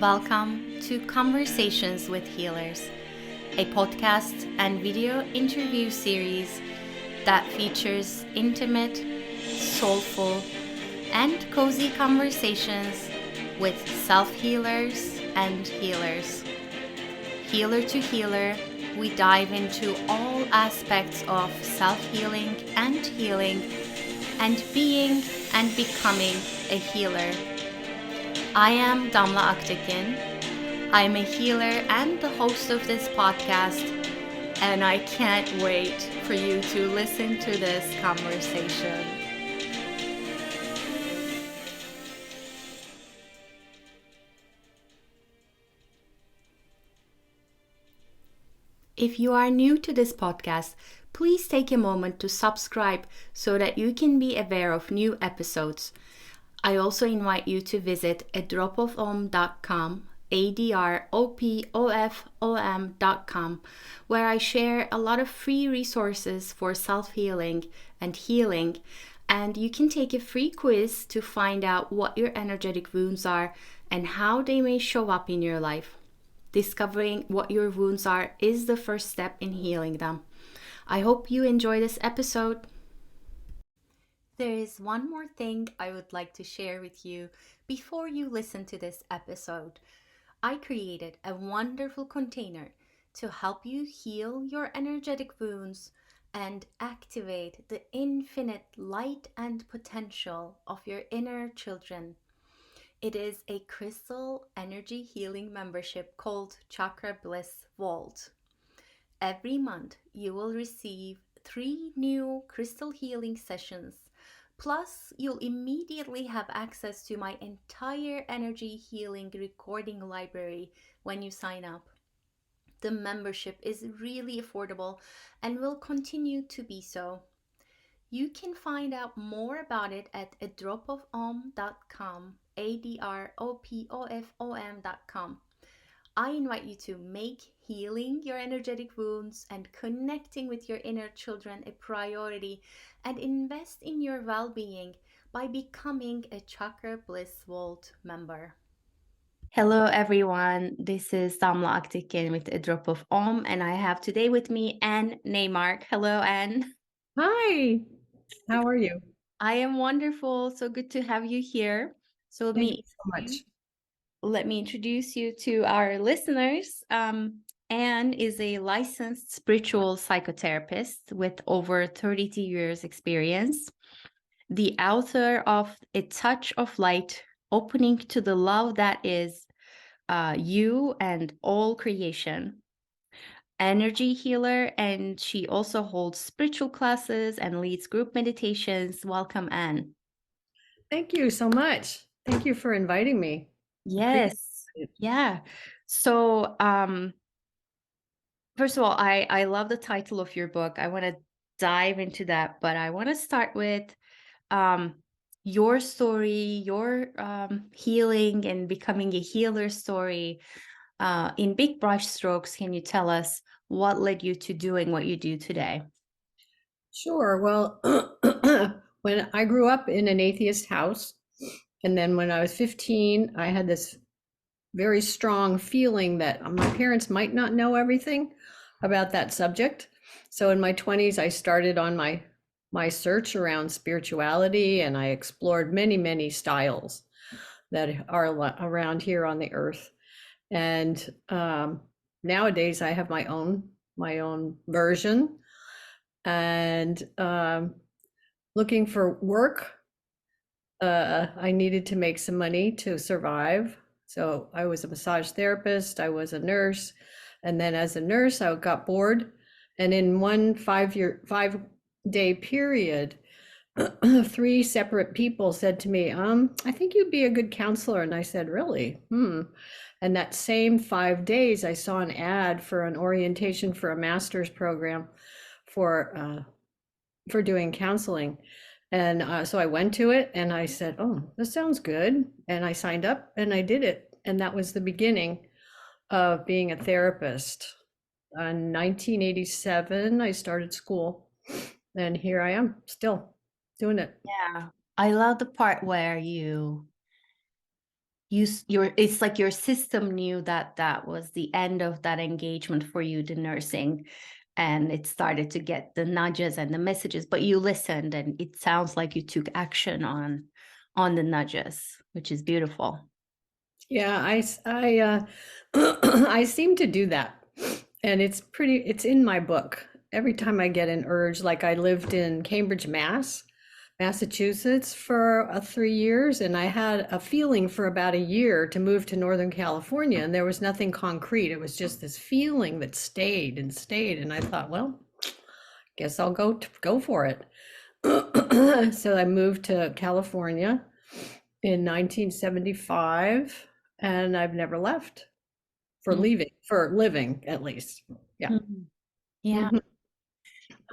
Welcome to Conversations with Healers, a podcast and video interview series that features intimate, soulful, and cozy conversations with self-healers and healers. Healer to healer, we dive into all aspects of self-healing and healing and being and becoming a healer. I am Damla. I am a healer and the host of this podcast, and I can't wait for you to listen to this conversation. If you are new to this podcast, please take a moment to subscribe so that you can be aware of new episodes. I also invite you to visit adropofom.com, adropofom.com, where I share a lot of free resources for self-healing and healing, and you can take a free quiz to find out what your energetic wounds are and how they may show up in your life. Discovering what your wounds are is the first step in healing them. I hope you enjoy this episode. There is one more thing I would like to share with you before you listen to this episode. I created a wonderful container to help you heal your energetic wounds and activate the infinite light and potential of your inner children. It is a crystal energy healing membership called Chakra Bliss Vault. Every month you will receive 3 new crystal healing sessions. Plus, you'll immediately have access to my entire energy healing recording library when you sign up. The membership is really affordable and will continue to be so. You can find out more about it at adropofom.com, adropofom.com. I invite you to make healing your energetic wounds and connecting with your inner children a priority and invest in your well-being by becoming a Chakra Bliss Vault member. Hello everyone, this is Damla with A Drop of Om, and I have today with me Anne Naimark. Hello Anne. Hi, how are you? I am wonderful, so good to have you here. So Thank you so much. Let me introduce you to our listeners. Anne is a licensed spiritual psychotherapist with over 32 years experience, the author of A Touch of Light, Opening to the Love That Is You and All Creation, energy healer, and she also holds spiritual classes and leads group meditations. Welcome, Anne. Thank you so much. Thank you for inviting me. Yes. Yeah. So, first of all, I love the title of your book. I want to dive into that, but I want to start with your story, your healing and becoming a healer story. In big brush strokes, can you tell us what led you to doing what you do today? Sure. Well, when I grew up in an atheist house, and then when I was 15, I had this very strong feeling that my parents might not know everything about that subject. So in my 20s, I started on my search around spirituality, and I explored many styles that are around here on the earth. And nowadays I have my own version, and looking for work. I needed to make some money to survive, so I was a massage therapist, I was a nurse, and then as a nurse I got bored, and in one 5-day period 3 separate people said to me, I think you'd be a good counselor. And I said, really? And that same 5 days, I saw an ad for an orientation for a master's program for doing counseling. And so I went to it and I said, oh, this sounds good. And I signed up and I did it. And that was the beginning of being a therapist. In 1987, I started school, and here I am still doing it. Yeah, I love the part where you it's like your system knew that that was the end of that engagement for you, the nursing, and it started to get the nudges and the messages, but you listened, and it sounds like you took action on the nudges, which is beautiful. Yeah, I seem to do that. And it's in my book. Every time I get an urge, like I lived in Cambridge, Massachusetts for 3 years, and I had a feeling for about a year to move to Northern California, and there was nothing concrete. It was just this feeling that stayed and stayed, and I thought, well, guess I'll go for it. So I moved to California in 1975, and I've never left for living at least. Yeah. Mhm. Yeah.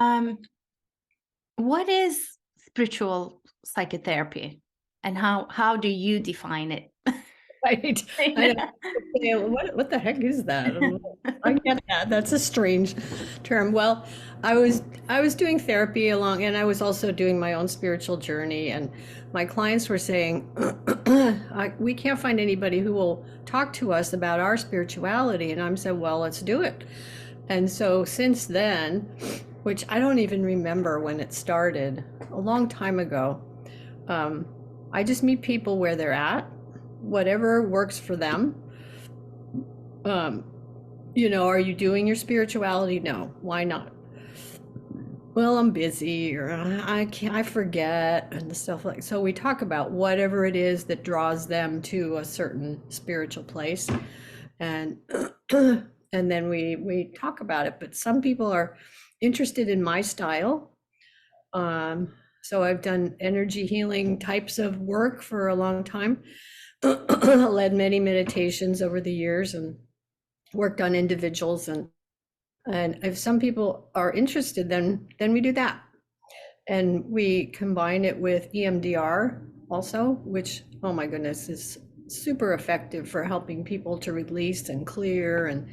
Mhm. What is spiritual psychotherapy, and how do you define it? Right. I know. Okay, what the heck is that? I get that. That's a strange term. Well, I was doing therapy along, and I was also doing my own spiritual journey. And my clients were saying, we can't find anybody who will talk to us about our spirituality. And I'm saying, well, let's do it. And so since then, which I don't even remember when it started, a long time ago, I just meet people where they're at, whatever works for them. Are you doing your spirituality? No. Why not? Well, I'm busy, or I forget, and stuff like. So we talk about whatever it is that draws them to a certain spiritual place, and and then we talk about it. But some people are interested in my style. So I've done energy healing types of work for a long time. Led many meditations over the years and worked on individuals, and if some people are interested, then we do that, and we combine it with EMDR also, which, oh my goodness, is super effective for helping people to release and clear and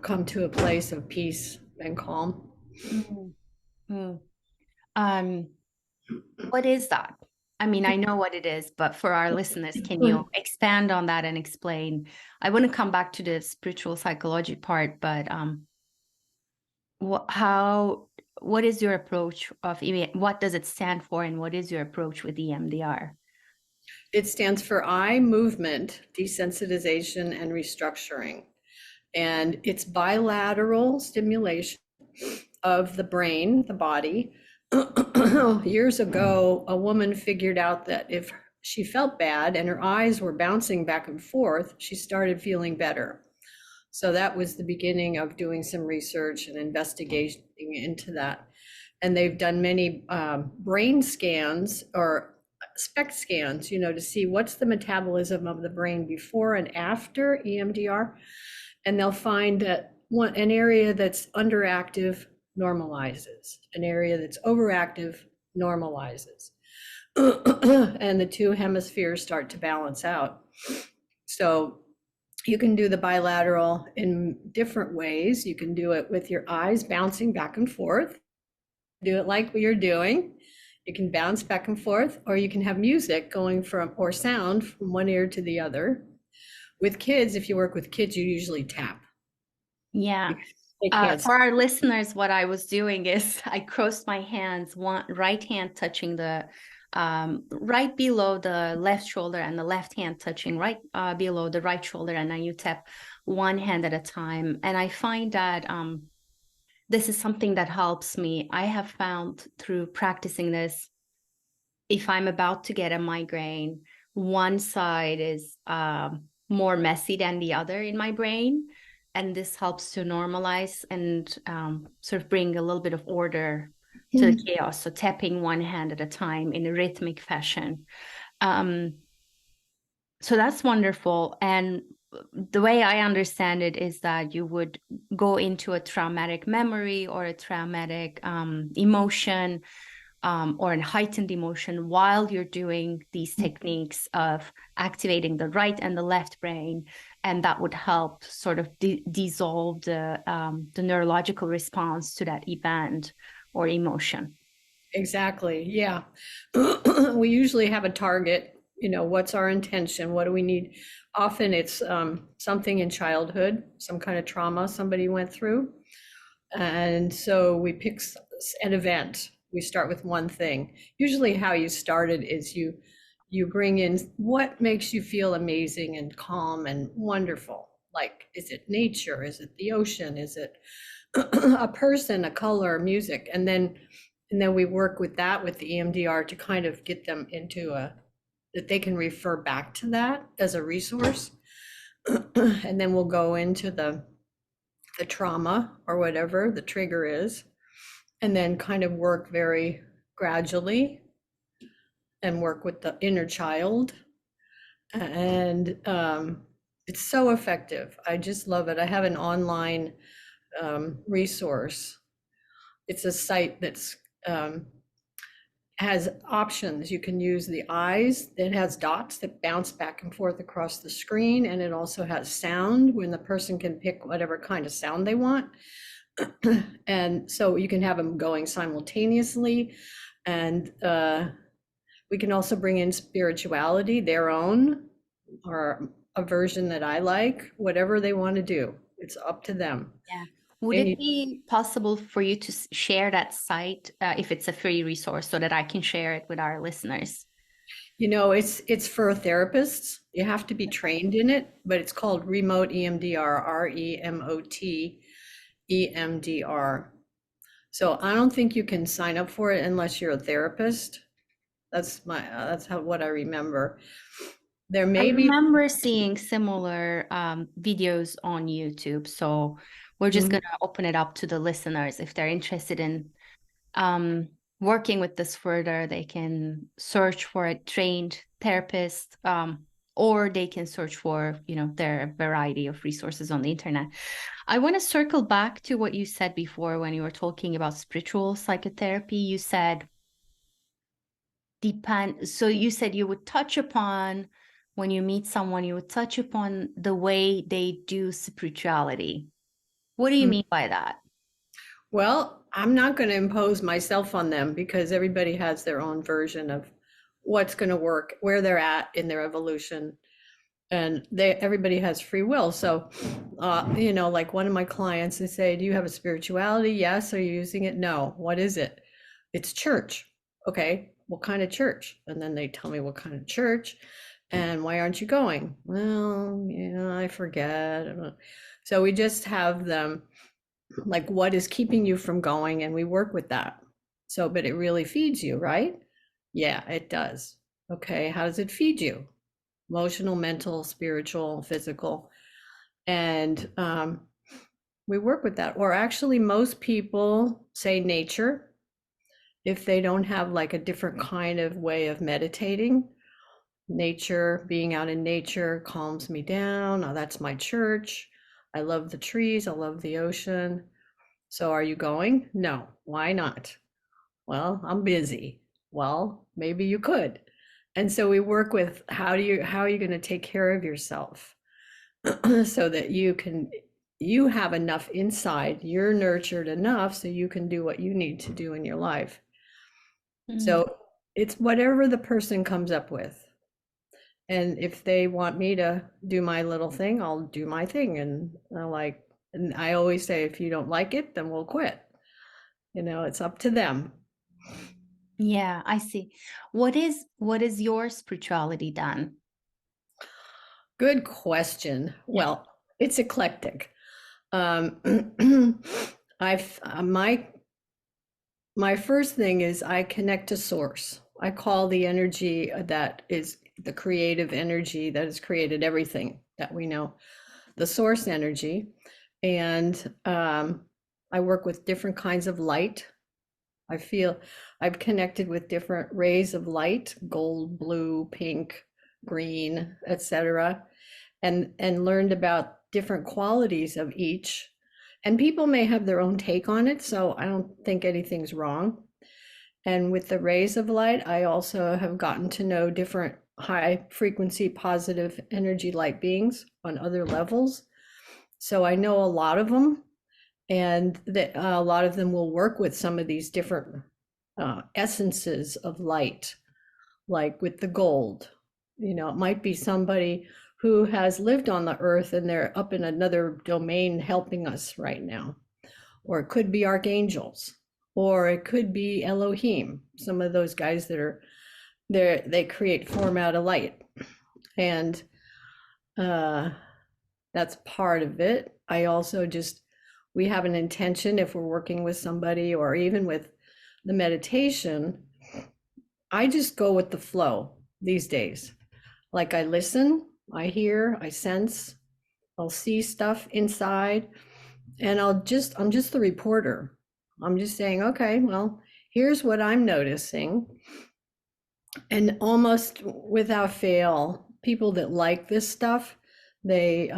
come to a place of peace and calm. What is that? I mean, I know what it is, but for our listeners, can you expand on that and explain? I want to come back to the spiritual psychology part, but what is your approach of what does it stand for, and what is your approach with EMDR? It stands for eye movement desensitization and restructuring, and it's bilateral stimulation of the brain, the body. Years ago, a woman figured out that if she felt bad and her eyes were bouncing back and forth, she started feeling better. So that was the beginning of doing some research and investigating into that. And they've done many brain scans or SPECT scans, to see what's the metabolism of the brain before and after EMDR. And they'll find that an area that's underactive normalizes, an area that's overactive normalizes. And the two hemispheres start to balance out. So you can do the bilateral in different ways. You can do it with your eyes bouncing back and forth. Do it like you're doing. You can bounce back and forth, or you can have music going or sound from one ear to the other. With kids, if you work with kids, you usually tap. Yeah. For our listeners, what I was doing is I crossed my hands, one right hand touching the right below the left shoulder, and the left hand touching right below the right shoulder, and then you tap one hand at a time. And I find that this is something that helps me. I have found through practicing this, if I'm about to get a migraine, one side is more messy than the other in my brain. And this helps to normalize and sort of bring a little bit of order to the chaos. So tapping one hand at a time in a rhythmic fashion. So that's wonderful. And the way I understand it is that you would go into a traumatic memory or a traumatic emotion or a heightened emotion while you're doing these techniques of activating the right and the left brain, and that would help sort of dissolve the neurological response to that event or emotion. Exactly. Yeah. We usually have a target what's our intention? What do we need? Often it's something in childhood, some kind of trauma somebody went through. And so we pick an event. We start with one thing. Usually how you started is you bring in what makes you feel amazing and calm and wonderful. Like, is it nature? Is it the ocean? Is it a person, a color, music? And then we work with that with the EMDR to kind of get them into that they can refer back to that as a resource. And then we'll go into the trauma or whatever the trigger is, and then kind of work very gradually and work with the inner child. And it's so effective. I just love it. I have an online resource. It's a site that's has options. You can use the eyes. It has dots that bounce back and forth across the screen, and it also has sound when the person can pick whatever kind of sound they want. And so you can have them going simultaneously. And we can also bring in spirituality, their own, or a version that I like, whatever they want to do. It's up to them. Yeah. Would it be possible for you to share that site if it's a free resource so that I can share it with our listeners? It's for therapists. You have to be trained in it, but it's called Remote EMDR, REMOT EMDR. So I don't think you can sign up for it unless you're a therapist. That's what I remember. I remember seeing similar videos on YouTube. So we're just going to open it up to the listeners. If they're interested in working with this further, they can search for a trained therapist, or they can search for, there are a variety of resources on the internet. I want to circle back to what you said before when you were talking about spiritual psychotherapy. You said, so you said you would touch upon, when you meet someone, you would touch upon the way they do spirituality. What do you mean by that? Well, I'm not going to impose myself on them because everybody has their own version of what's going to work, where they're at in their evolution. And everybody has free will. So, like one of my clients, they say, do you have a spirituality? Yes. Are you using it? No. What is it? It's church. Okay. What kind of church? And then they tell me what kind of church. And why aren't you going? Well, I forget. So we just have them like, what is keeping you from going? And we work with that. So, but it really feeds you, right? Yeah, it does. Okay. How does it feed you? Emotional, mental, spiritual, physical. And we work with that. Or actually, most people say nature. If they don't have like a different kind of way of meditating, nature, being out in nature calms me down. Oh, that's my church. I love the trees. I love the ocean. So are you going? No. Why not? Well, I'm busy. Well, maybe you could. And so we work with how are you going to take care of yourself so that you have enough inside, you're nurtured enough so you can do what you need to do in your life. So it's whatever the person comes up with. And if they want me to do my little thing, I'll do my thing. And I always say, if you don't like it, then we'll quit. It's up to them. Yeah, I see. What is your spirituality then? Good question. Yeah. Well, it's eclectic. My first thing is I connect to source. I call the energy that is the creative energy that has created everything that we know, the source energy. And I work with different kinds of light. I feel I've connected with different rays of light, gold, blue, pink, green, etc., and learned about different qualities of each. And people may have their own take on it, so I don't think anything's wrong. And with the rays of light, I also have gotten to know different high frequency, positive energy light beings on other levels. So I know a lot of them, and that a lot of them will work with some of these different essences of light, like with the gold. It might be somebody who has lived on the earth and they're up in another domain helping us right now. Or it could be archangels, or it could be Elohim, some of those guys that are there, they create form out of light. And that's part of it. I also we have an intention if we're working with somebody or even with the meditation. I just go with the flow these days. Like I listen, I hear, I sense, I'll see stuff inside, and I'm just the reporter. I'm just saying, okay, well, here's what I'm noticing. And almost without fail, people that like this stuff, they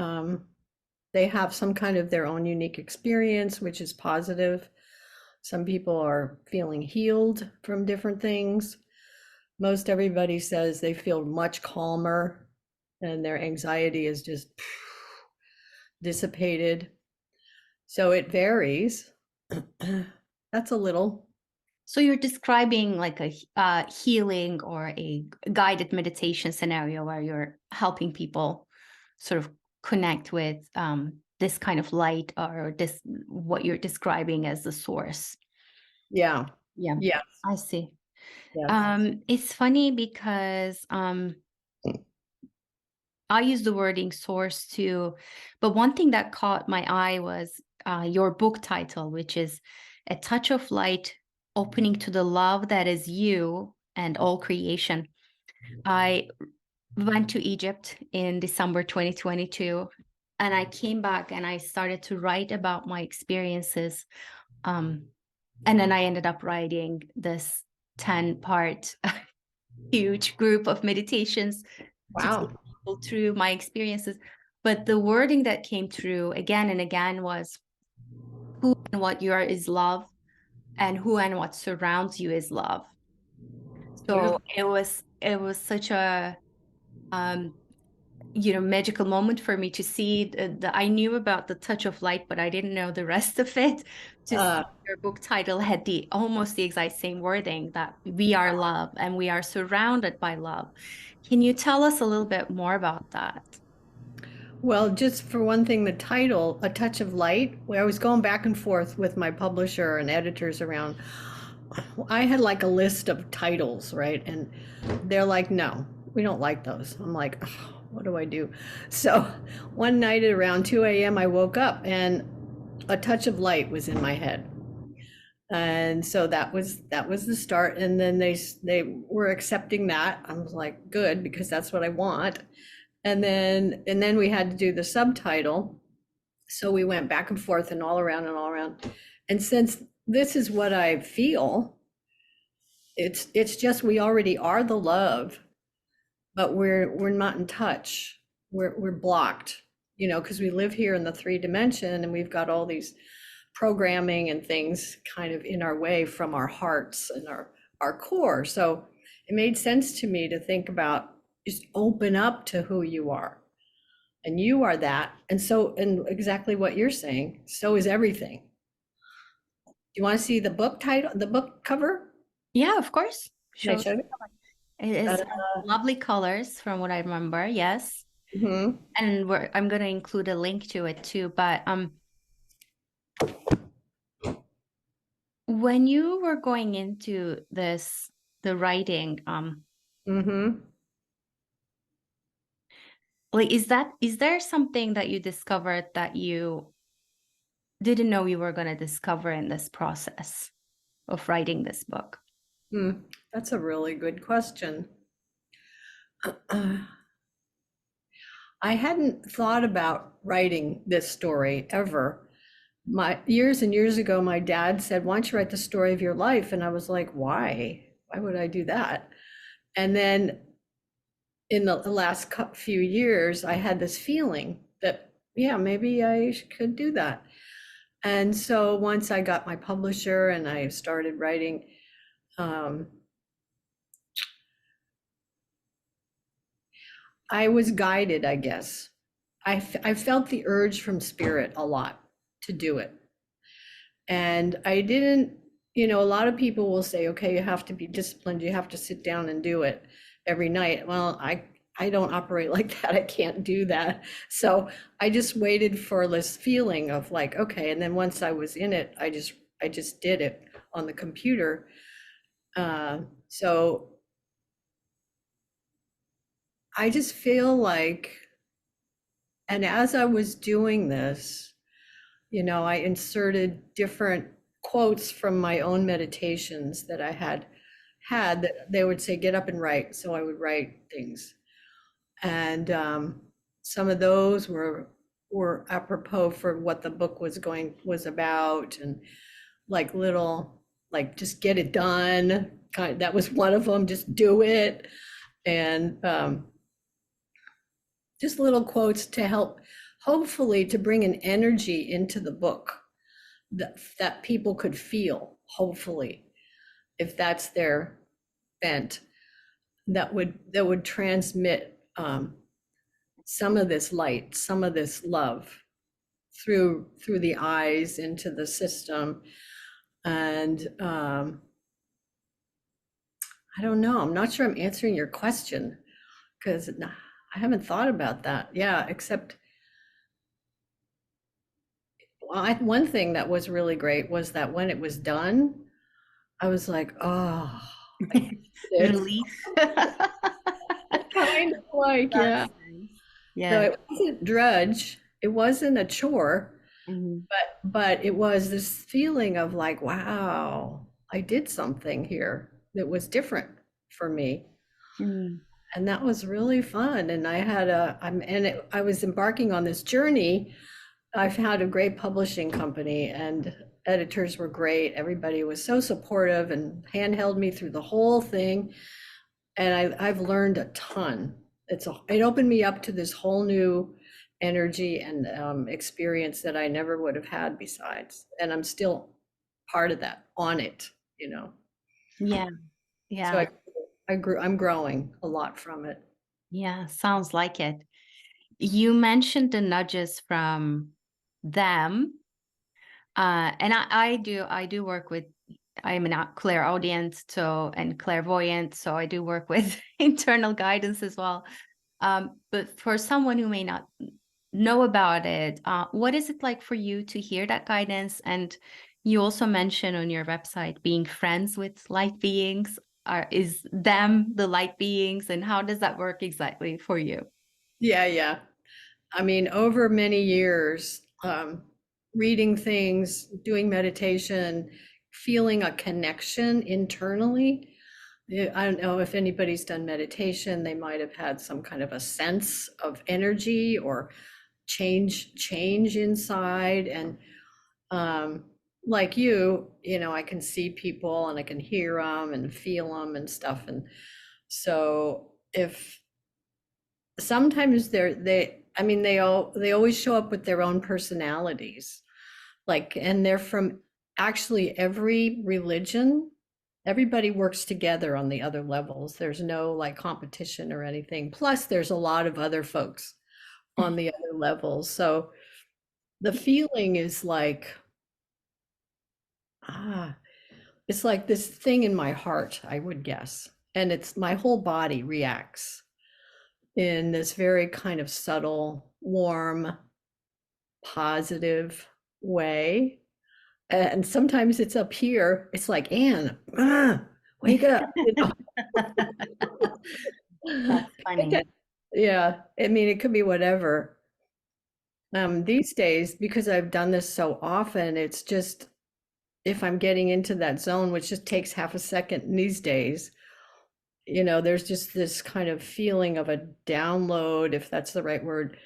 have some kind of their own unique experience, which is positive. Some people are feeling healed from different things. Most everybody says they feel much calmer and their anxiety is just dissipated. So it varies. That's a little. So you're describing like a healing or a guided meditation scenario where you're helping people sort of connect with this kind of light, or this what you're describing as the source. Yeah. Yeah. Yes. I see. Yes. It's funny because I use the wording source too, but one thing that caught my eye was your book title, which is A Touch of Light, Opening to the Love That Is You and All Creation. I went to Egypt in December 2022, and I came back and I started to write about my experiences. And then I ended up writing this 10-part huge group of meditations to take Wow. people through my experiences. But the wording that came through again and again was who and what you are is love, and who and what surrounds you is love. So it was such a magical moment for me to see I knew about the touch of light, but I didn't know the rest of it. To see your book title had almost the exact same wording, that we are love and we are surrounded by love. Can you tell us a little bit more about that? Well, just for one thing, the title, A Touch of Light, where I was going back and forth with my publisher and editors around, I had like a list of titles, right? And they're like, no, we don't like those. I'm like, oh, what do I do? So one night at around 2 a.m., I woke up and A Touch of Light was in my head. And so that was the start. And then they were accepting that. I was like, good, because that's what I want. And then we had to do the subtitle. So we went back and forth and all around and all around. And since this is what I feel, it's just we already are the love, but we're not in touch. We're blocked, because we live here in the 3D and we've got all these programming and things kind of in our way from our hearts and our core. So it made sense to me to think about just open up to who you are. And you are that. And exactly what you're saying, so is everything. Do you want to see the book title, the book cover? Yeah, of course. Should I show you? It is lovely colors from what I remember. Yes. Mm-hmm. And I'm going to include a link to it too. But when you were going into the writing, Mm-hmm. like, is there something that you discovered that you didn't know you were going to discover in this process of writing this book? That's a really good question. I hadn't thought about writing this story ever. Years and years ago, my dad said, why don't you write the story of your life? And I was like, why? Why would I do that? And then in the last few years, I had this feeling that, yeah, maybe I could do that. And so once I got my publisher and I started writing, I was guided, I guess. I felt the urge from spirit a lot to do it. And I didn't, a lot of people will say, okay, you have to be disciplined. You have to sit down and do it every night. Well, I I don't operate like that. I can't do that. So I just waited for this feeling of like, okay. And then once I was in it, I just did it on the computer. So I just feel like, and as I was doing this, I inserted different quotes from my own meditations that I had that they would say, get up and write. So I would write things. And some of those were apropos for what the book was about, and like little, like, just get it done. That was one of them, just do it. And just little quotes to help, hopefully, to bring an energy into the book that people could feel, hopefully, if that's their bent, that would transmit some of this light, some of this love through the eyes into the system. And I don't know, I'm not sure I'm answering your question, because I haven't thought about that. Yeah, except one thing that was really great was that when it was done, I was like, oh, Relief. kind of like, yeah. That's nice. Yeah. So it wasn't drudge, it wasn't a chore, Mhm. but it was this feeling of like, wow, I did something here that was different for me. Mm. And that was really fun. And I was embarking on this journey. I've had a great publishing company, and editors were great. Everybody was so supportive and handheld me through the whole thing. And I've learned a ton. It opened me up to this whole new energy and experience that I never would have had besides. And I'm still part of that, on it, Yeah. So Yeah. I'm growing a lot from it. Yeah. Sounds like it. You mentioned the nudges from them. And I do work with, I'm a clairaudient, and clairvoyant, so I do work with internal guidance as well. But for someone who may not know about it, what is it like for you to hear that guidance? And you also mentioned on your website being friends with light beings. Is them the light beings, and how does that work exactly for you? Yeah. I mean, over many years, reading things, doing meditation, feeling a connection internally. Yeah, I don't know if anybody's done meditation, they might have had some kind of a sense of energy or change inside. And like I can see people and I can hear them and feel them and stuff. And so if sometimes they always show up with their own personalities, and they're from actually every religion. Everybody works together on the other levels. There's no like competition or anything. Plus there's a lot of other folks on the other levels. So the feeling is like, it's like this thing in my heart, I would guess. And it's my whole body reacts in this very kind of subtle, warm, positive way. And sometimes it's up here. It's like, Anne, wake up. That's funny. Yeah, I mean, it could be whatever. These days, because I've done this so often, it's just, if I'm getting into that zone, which just takes half a second these days, there's just this kind of feeling of a download, if that's the right word,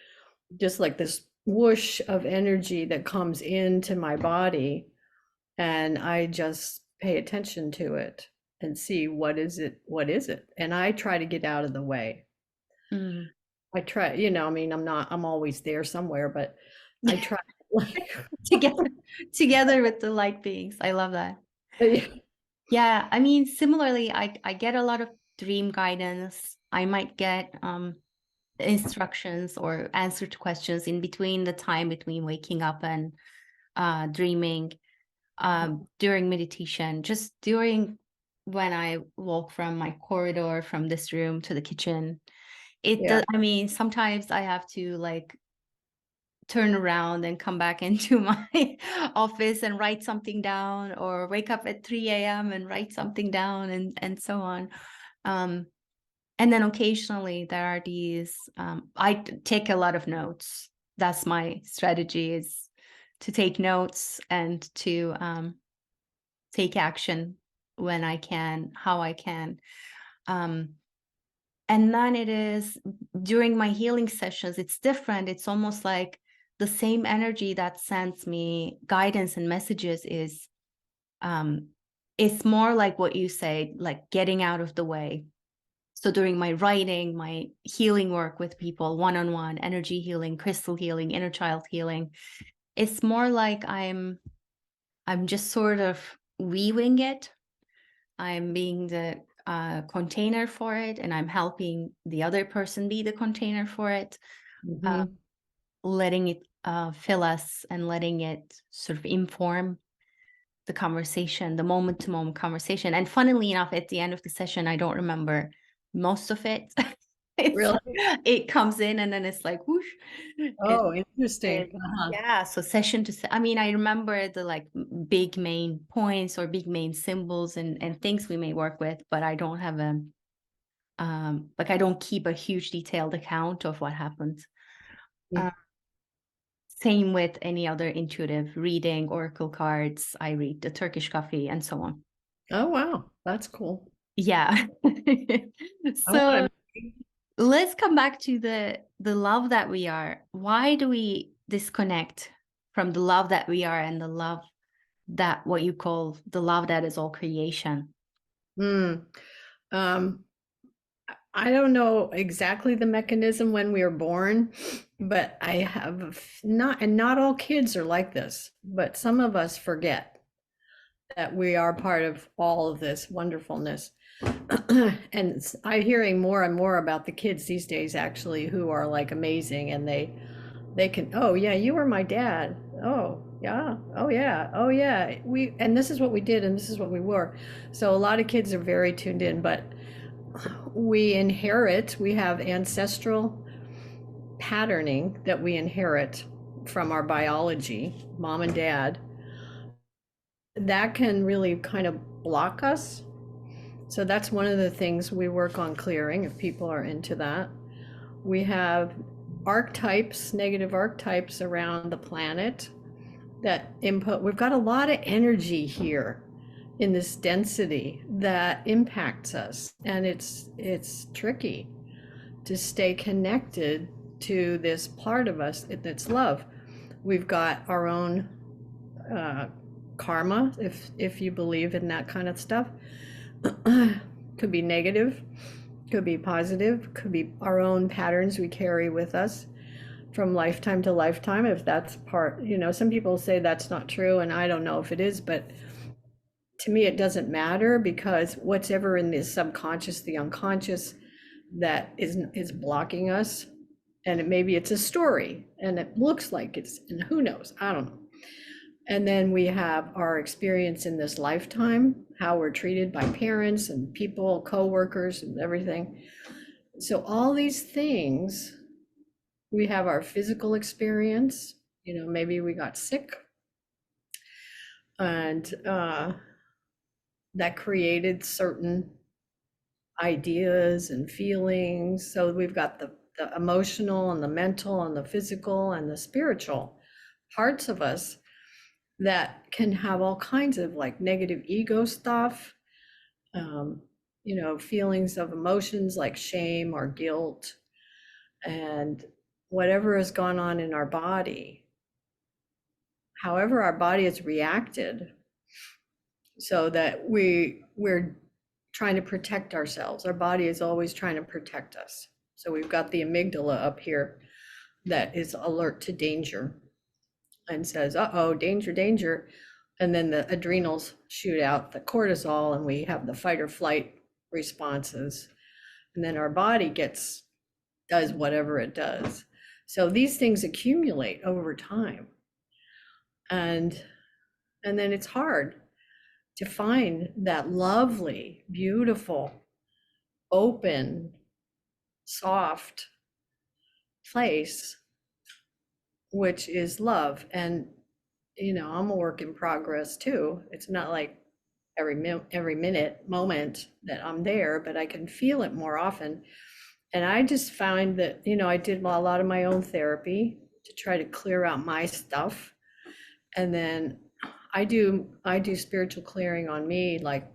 just like this whoosh of energy that comes into my body. And I just pay attention to it and see what is it. And I try to get out of the way. Mm. I try, I mean, I'm always there somewhere, but I try. together with the light beings. I love that. Yeah, I mean, similarly, I get a lot of dream guidance. I might get instructions or answer to questions in between the time between waking up and dreaming, during meditation, just during when I walk from my corridor from this room to the kitchen. It Yeah. does, I mean, sometimes I have to like turn around and come back into my office and write something down, or wake up at 3 a.m. and write something down, and so on. And then occasionally there are these, take a lot of notes. That's my strategy, is to take notes and to take action when I can, how I can. And then it is during my healing sessions, it's different. It's almost like the same energy that sends me guidance and messages is, it's more like what you say, like getting out of the way. So during my writing, my healing work with people, one-on-one, energy healing, crystal healing, inner child healing, it's more like I'm just sort of weaving it. I'm being the container for it, and I'm helping the other person be the container for it, Mhm. letting it fill us and letting it sort of inform the conversation, the moment to moment conversation. And funnily enough, at the end of the session, I don't remember most of it. It's Really? like, it comes in and then it's like whoosh. It's Oh, interesting. yeah. So session to, I mean, I remember the like big main points or big main symbols and things we may work with, but I don't have a like I don't keep a huge detailed account of what happened. Mm. Same with any other intuitive reading, oracle cards. I read the Turkish coffee and so on. Oh, wow. That's cool. Yeah. I want So let's come back to the love that we are. Why do we disconnect from the love that we are and the love that, what you call the love that is all creation? to. I don't know exactly the mechanism when we are born, but I have not, and not all kids are like this, but some of us forget that we are part of all of this wonderfulness. And I'm hearing more and more about the kids these days, actually, who are like amazing, and they can, oh yeah, you were my dad. Oh yeah, oh yeah, oh yeah. And this is what we did, and this is what we were. So a lot of kids are very tuned in, but we have ancestral patterning that we inherit from our biology, mom and dad, that can really kind of block us. So that's one of the things we work on clearing if people are into that. We have archetypes, negative archetypes around the planet that input. We've got a lot of energy here in this density that impacts us, and it's tricky to stay connected to this part of us that's love. We've got our own karma, if you believe in that kind of stuff. Could be negative, could be positive, could be our own patterns we carry with us from lifetime to lifetime. If that's part, some people say that's not true, and I don't know if it is, but to me it doesn't matter, because what's ever in the subconscious, the unconscious, that is blocking us, and maybe it's a story and it looks like it's, and who knows, I don't know. And then we have our experience in this lifetime, how we're treated by parents and people, co-workers and everything. So all these things, we have our physical experience, maybe we got sick, and that created certain ideas and feelings. So we've got the emotional and the mental and the physical and the spiritual parts of us that can have all kinds of like negative ego stuff, feelings of emotions like shame or guilt, and whatever has gone on in our body, however our body has reacted, so that we're trying to protect ourselves. Our body is always trying to protect us. So we've got the amygdala up here that is alert to danger and says, uh-oh, danger, danger. And then the adrenals shoot out the cortisol, and we have the fight or flight responses. And then our body does whatever it does. So these things accumulate over time. And then it's hard to find that lovely, beautiful, open, soft place, which is love. And, I'm a work in progress too. It's not like every minute moment that I'm there, but I can feel it more often. And I just found that, I did a lot of my own therapy to try to clear out my stuff. And then I do spiritual clearing on me like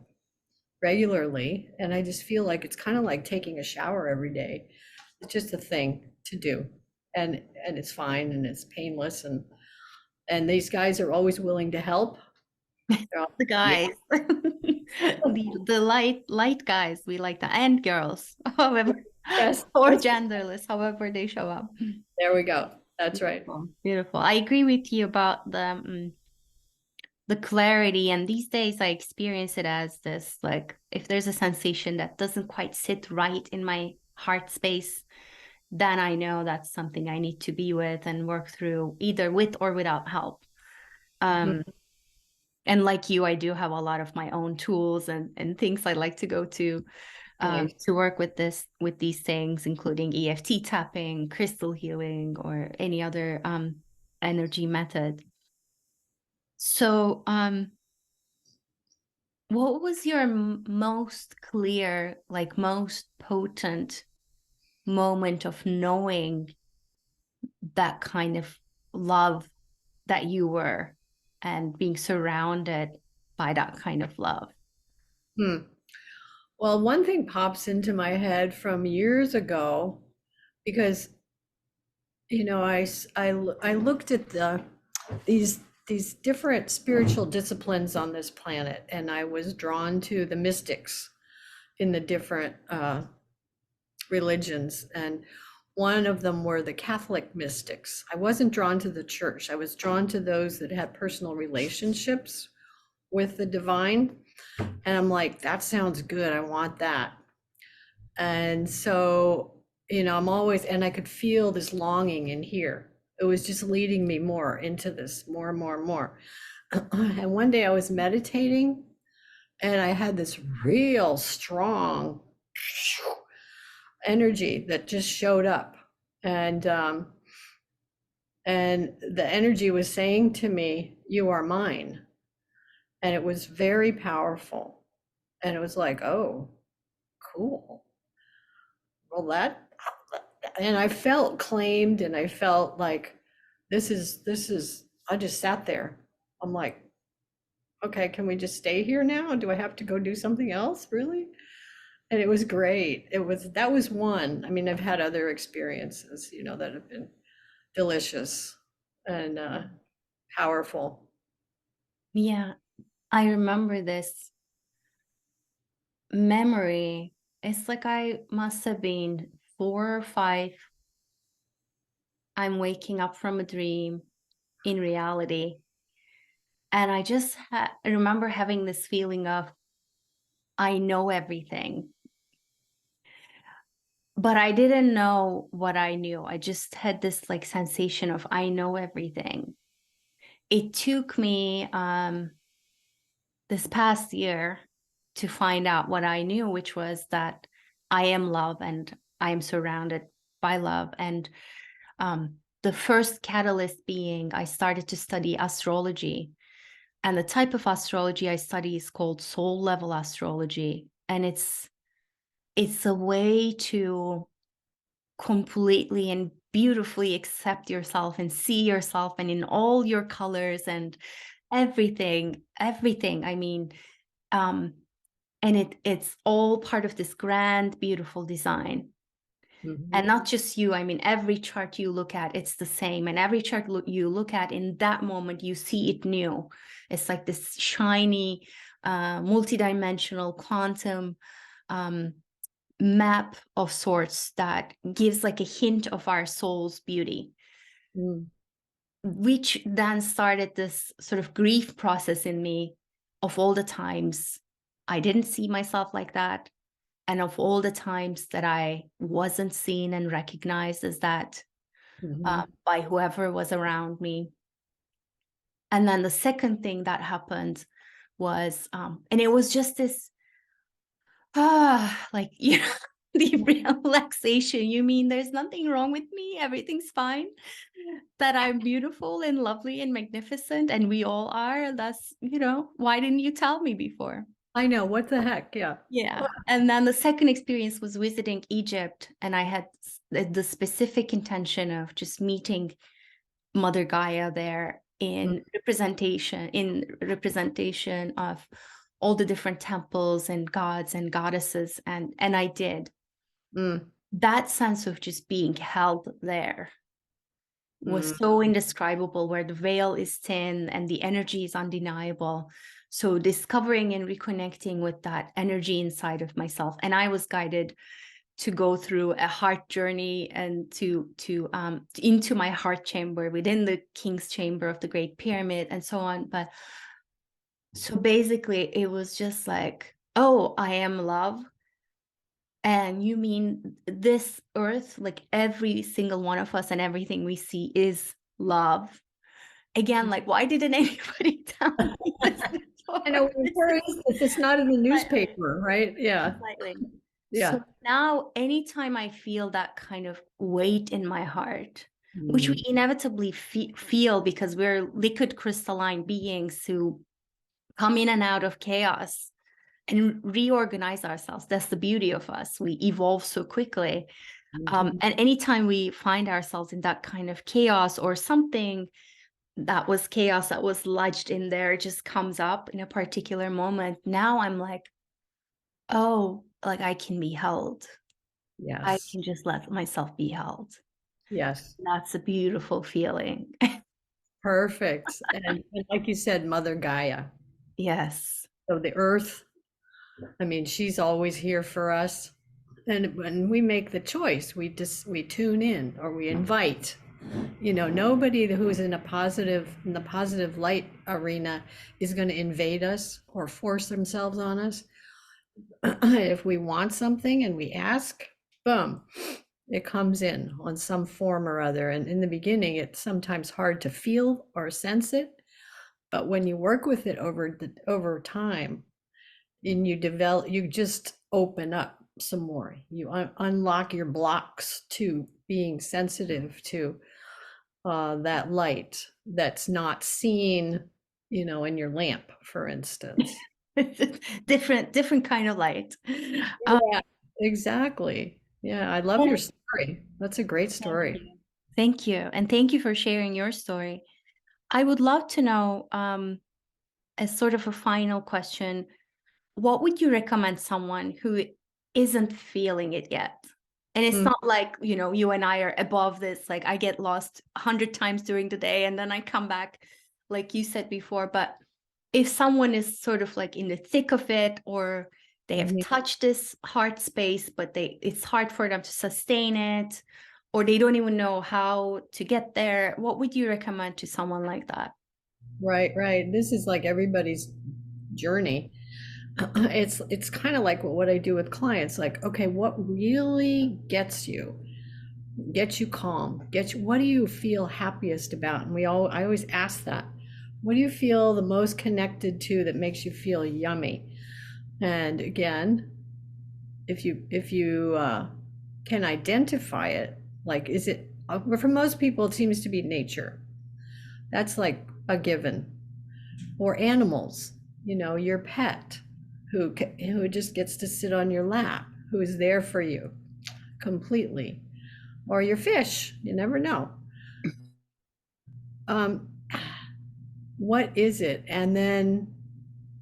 regularly. And I just feel like it's kind of like taking a shower every day. It's just a thing to do. And it's fine and it's painless. And these guys are always willing to help. The guys, the light guys, we like that, and girls, however, Yes. or genderless, however they show up. There we go. That's right. Beautiful. Beautiful. I agree with you about the clarity, and these days I experience it as this, like, if there's a sensation that doesn't quite sit right in my heart space, then I know that's something I need to be with and work through, either with or without help. And like you, I do have a lot of my own tools and things I like to go to work with these things, including EFT tapping, crystal healing, or any other energy method. So, what was your most clear, like most potent moment of knowing that kind of love that you were, and being surrounded by that kind of love? Well, one thing pops into my head from years ago, because I looked at these different spiritual disciplines on this planet, and I was drawn to the mystics in the different religions, and one of them were the Catholic mystics. I wasn't drawn to the church. I was drawn to those that had personal relationships with the divine. And I'm like, that sounds good. I want that. And so, I'm always, and I could feel this longing in here. It was just leading me more into this, more and more and more. And one day I was meditating and I had this real strong energy that just showed up. And the energy was saying to me, "You are mine." And it was very powerful. And it was like, oh, cool. Well, and I felt claimed, and I felt like this is, I just sat there. I'm like, okay, can we just stay here now? Do I have to go do something else, really? And it was great. That was one. I mean, I've had other experiences, that have been delicious and powerful. Yeah, I remember this memory. It's like I must have been 4 or 5. I'm waking up from a dream in reality. And I just remember having this feeling of, I know everything. But I didn't know what I knew. I just had this like sensation of, I know everything. It took me this past year to find out what I knew, which was that I am love and I am surrounded by love. And the first catalyst being, I started to study astrology. And the type of astrology I study is called soul level astrology. And it's a way to completely and beautifully accept yourself and see yourself, and in all your colors and everything. I mean, and it's all part of this grand, beautiful design. Mhm. And not just you, I mean, every chart you look at, it's the same. And every chart you look at, in that moment, you see it new. It's like this shiny, multidimensional quantum map of sorts that gives like a hint of our soul's beauty. Which then started this sort of grief process in me of all the times I didn't see myself like that, and of all the times that I wasn't seen and recognized as that by whoever was around me. And then the second thing that happened was, and it was just this, like, deep relaxation. You mean there's nothing wrong with me? Everything's fine? That I'm beautiful and lovely and magnificent, and we all are? That's, why didn't you tell me before? I know, what the heck? Yeah. Yeah. And then the second experience was visiting Egypt, and I had the specific intention of just meeting Mother Gaia there in representation of all the different temples and gods and goddesses, and I did. That sense of just being held there was so indescribable, where the veil is thin and the energy is undeniable. So discovering and reconnecting with that energy inside of myself. And I was guided to go through a heart journey and to into my heart chamber within the King's Chamber of the Great Pyramid and so on. But so basically it was just like, oh, I am love. And you mean this earth, like every single one of us and everything we see is love. Again, like, why didn't anybody tell me this before? I know, where is this? It's not in the newspaper, right? Yeah. Slightly. Yeah. So now anytime I feel that kind of weight in my heart, which we inevitably feel because we're liquid crystalline beings who come in and out of chaos and reorganize ourselves. That's the beauty of us. We evolve so quickly. And anytime we find ourselves in that kind of chaos, or something that was chaos that was lodged in there just comes up in a particular moment, now I'm like, oh, like I can be held. Yes. I can just let myself be held. Yes. That's a beautiful feeling. Perfect. And like you said, Mother Gaia. Yes. So the earth, I mean, she's always here for us. And when we make the choice, we tune in, or we invite. Nobody who's in the positive light arena is going to invade us or force themselves on us. If we want something and we ask, boom, it comes in on some form or other. And in the beginning, it's sometimes hard to feel or sense it. But when you work with it over time, and you just open up some more. You unlock your blocks to being sensitive to that light that's not seen, in your lamp, for instance. different kind of light. Yeah, exactly. Yeah, I love your story. That's a great story. Thank you. And thank you for sharing your story. I would love to know, as sort of a final question, what would you recommend someone who isn't feeling it yet? And it's not like, you and I are above this, like I get lost 100 times during the day and then I come back, like you said before. But if someone is sort of like in the thick of it, or they have touched this heart space, but it's hard for them to sustain it, or they don't even know how to get there, what would you recommend to someone like that? Right. This is like everybody's journey. It's kind of like what I do with clients. Like, okay, what really gets you calm? What do you feel happiest about? And I always ask that. What do you feel the most connected to that makes you feel yummy? And again, if you can identify it, like, is it, for most people, it seems to be nature. That's like a given. Or animals, your pet who just gets to sit on your lap, who is there for you completely. Or your fish, you never know. What is it? And then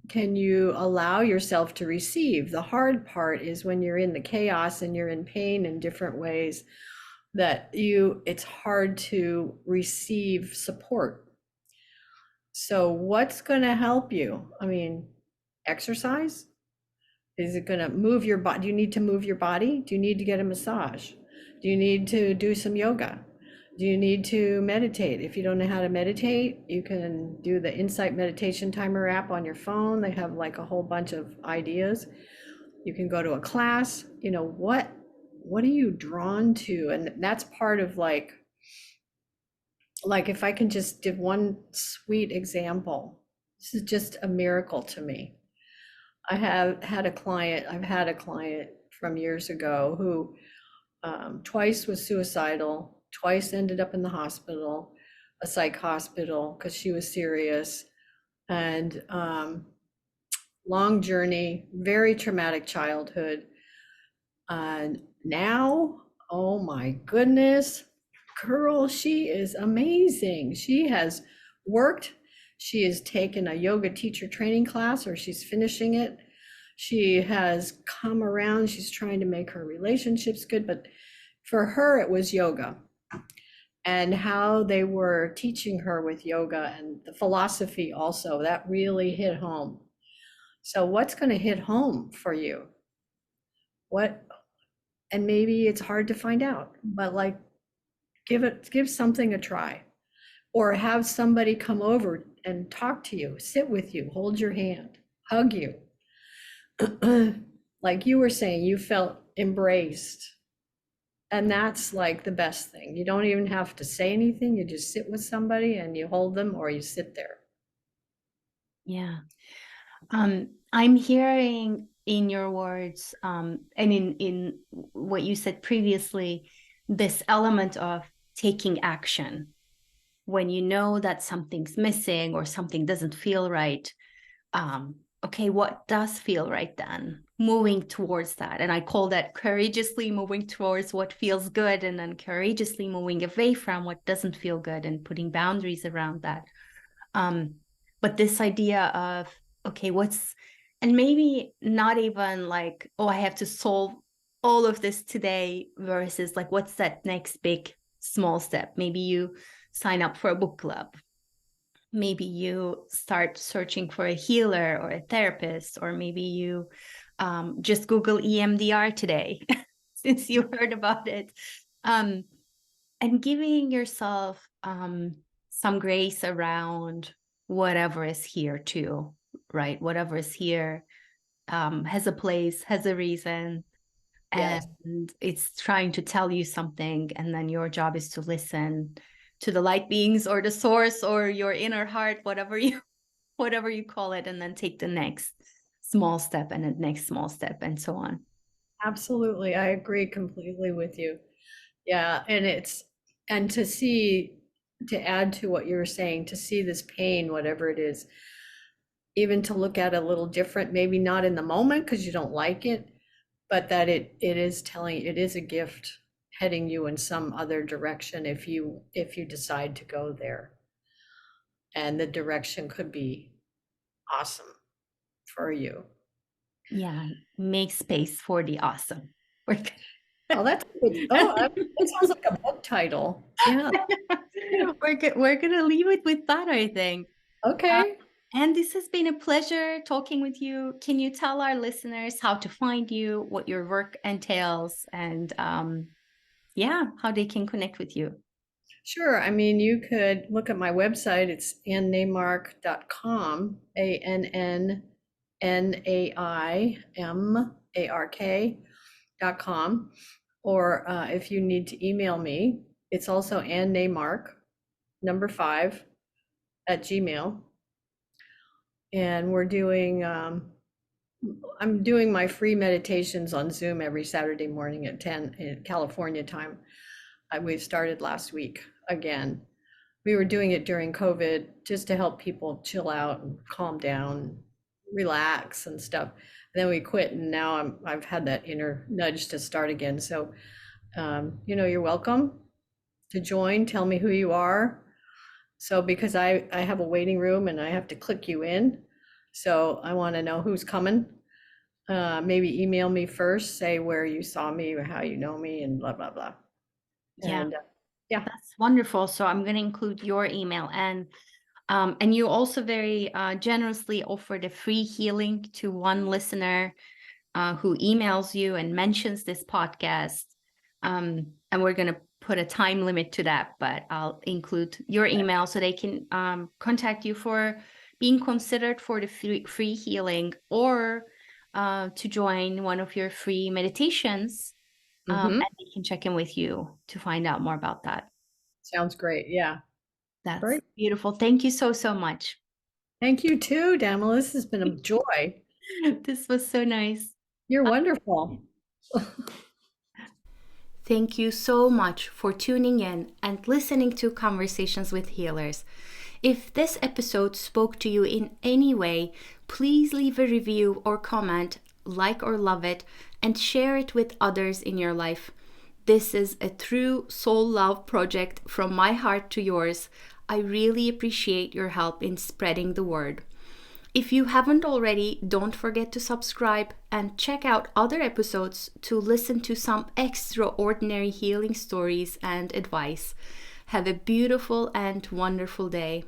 can you allow yourself to receive? The hard part is when you're in the chaos and you're in pain in different ways, that it's hard to receive support. So what's going to help you? I mean, exercise? Is it going to move your body? Do you need to move your body? Do you need to get a massage? Do you need to do some yoga? Do you need to meditate? If you don't know how to meditate, you can do the Insight Meditation Timer app on your phone. They have like a whole bunch of ideas. You can go to a class. What are you drawn to? And that's part of like if I can just give one sweet example, this is just a miracle to me. I've had a client from years ago who twice was suicidal, twice ended up in the hospital, a psych hospital, because she was serious. And long journey, very traumatic childhood. And now, oh my goodness, girl, she is amazing. She has worked. She has taken a yoga teacher training class, or she's finishing it. She has come around. She's trying to make her relationships good, but for her, it was yoga and how they were teaching her with yoga and the philosophy also, that really hit home. So what's going to hit home for you? What, and maybe it's hard to find out, but like give something a try, or have somebody come over and talk to you, sit with you, hold your hand, hug you. Like you were saying, you felt embraced. And that's like the best thing. You don't even have to say anything. You just sit with somebody and you hold them, or you sit there. Yeah. I'm hearing in your words, and in what you said previously, this element of taking action. When you know that something's missing or something doesn't feel right, okay, what does feel right then? Moving towards that. And I call that courageously moving towards what feels good, and then courageously moving away from what doesn't feel good and putting boundaries around that. But this idea of, okay, and maybe not even like, oh, I have to solve all of this today, versus like, what's that next big small step? Maybe you sign up for a book club. Maybe you start searching for a healer or a therapist, or maybe you just Google EMDR today, since you heard about it. And giving yourself some grace around whatever is here too, right? Whatever is here has a place, has a reason, Yes. and it's trying to tell you something. And then your job is to listen to the light beings or the source or your inner heart, whatever you call it, and then take the next small step and the next small step and so on. Absolutely. I agree completely with you. Yeah. And to add to what you were saying, to see this pain, whatever it is, even to look at it a little different, maybe not in the moment because you don't like it, but that it is telling, it is a gift heading you in some other direction if you decide to go there. And the direction could be awesome for you. Yeah, make space for the awesome. Oh, that's good. Oh, that sounds like a book title. Yeah. We're gonna leave it with that, I think. Okay. And this has been a pleasure talking with you. Can you tell our listeners how to find you, what your work entails, and how they can connect with you? Sure. I mean, you could look at my website. It's annaimark.com, ANNAIMARK.com. Or if you need to email me, it's also annaimark, 5 at Gmail. And I'm doing my free meditations on Zoom every Saturday morning at 10 in California time. We started last week again. We were doing it during COVID just to help people chill out and calm down, relax and stuff. And then we quit, and now I've had that inner nudge to start again. So, you're welcome to join. Tell me who you are. So because I have a waiting room and I have to click you in. So I want to know who's coming. Maybe email me first, say where you saw me or how you know me and blah, blah, blah. Yeah. And yeah. That's wonderful. So I'm going to include your email, and you also very generously offered a free healing to one listener who emails you and mentions this podcast. And we're going to put a time limit to that, but I'll include your email so they can contact you for being considered for the free healing, or to join one of your free meditations. And they can check in with you to find out more about that. Sounds great. Yeah. That's great. Beautiful. Thank you so much. Thank you too, Damla. This has been a joy. This was so nice. You're wonderful. Thank you so much for tuning in and listening to Conversations with Healers. If this episode spoke to you in any way, please leave a review or comment, like or love it, and share it with others in your life. This is a true soul love project from my heart to yours. I really appreciate your help in spreading the word. If you haven't already, don't forget to subscribe and check out other episodes to listen to some extraordinary healing stories and advice. Have a beautiful and wonderful day.